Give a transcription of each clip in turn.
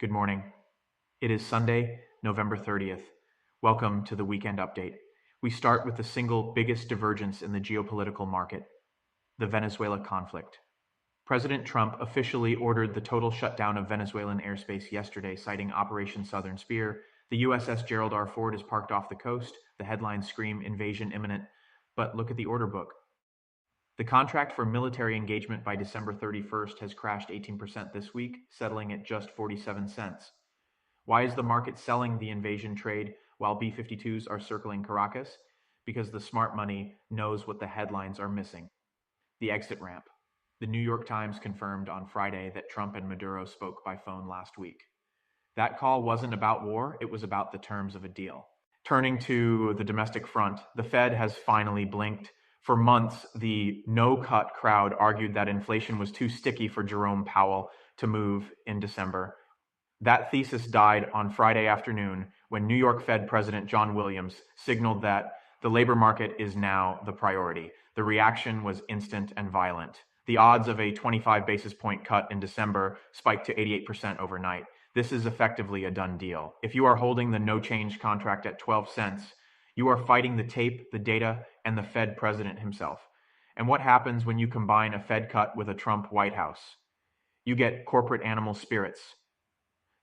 Good morning. It is Sunday, November 30th. Welcome to the weekend update. We start with the single biggest divergence in the geopolitical market, the Venezuela conflict. President Trump officially ordered the total shutdown of Venezuelan airspace yesterday, citing Operation Southern Spear. The USS Gerald R. Ford is parked off the coast. The headlines scream invasion imminent. But look at the order book. The contract for military engagement by December 31st has crashed 18% this week, settling at just 47 cents. Why is the market selling the invasion trade while B-52s are circling Caracas? Because the smart money knows what the headlines are missing. The exit ramp. The New York Times confirmed on Friday that Trump and Maduro spoke by phone last week. That call wasn't about war, it was about the terms of a deal. Turning to the domestic front, the Fed has finally blinked. For months, the no-cut crowd argued that inflation was too sticky for Jerome Powell to move in December. That thesis died on Friday afternoon when New York Fed President John Williams signaled that the labor market is now the priority. The reaction was instant and violent. The odds of a 25 basis point cut in December spiked to 88% overnight. This is effectively a done deal. If you are holding the no change contract at 12 cents, you are fighting the tape, the data, and the Fed president himself. And what happens when you combine a Fed cut with a Trump White House? You get corporate animal spirits.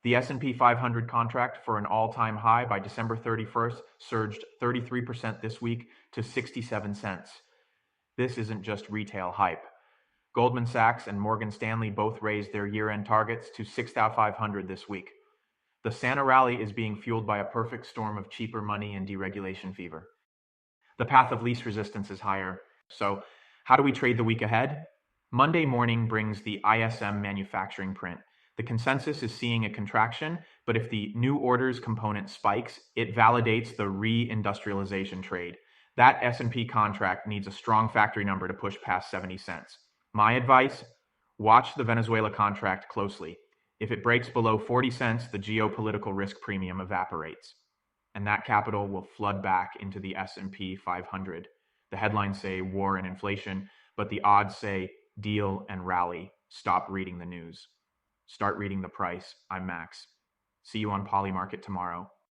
The S&P 500 contract for an all-time high by December 31st surged 33% this week to 67 cents. This isn't just retail hype. Goldman Sachs and Morgan Stanley both raised their year-end targets to 6,500 this week. The Santa rally is being fueled by a perfect storm of cheaper money and deregulation fever. The path of least resistance is higher. So, how do we trade the week ahead? Monday morning brings the ISM manufacturing print. The consensus is seeing a contraction, but if the new orders component spikes, it validates the reindustrialization trade. That S&P contract needs a strong factory number to push past 70 cents. My advice, watch the Venezuela contract closely. If it breaks below 40 cents, the geopolitical risk premium evaporates, and that capital will flood back into the S&P 500. The headlines say war and inflation, but the odds say deal and rally. Stop reading the news. Start reading the price. I'm Max. See you on Polymarket tomorrow.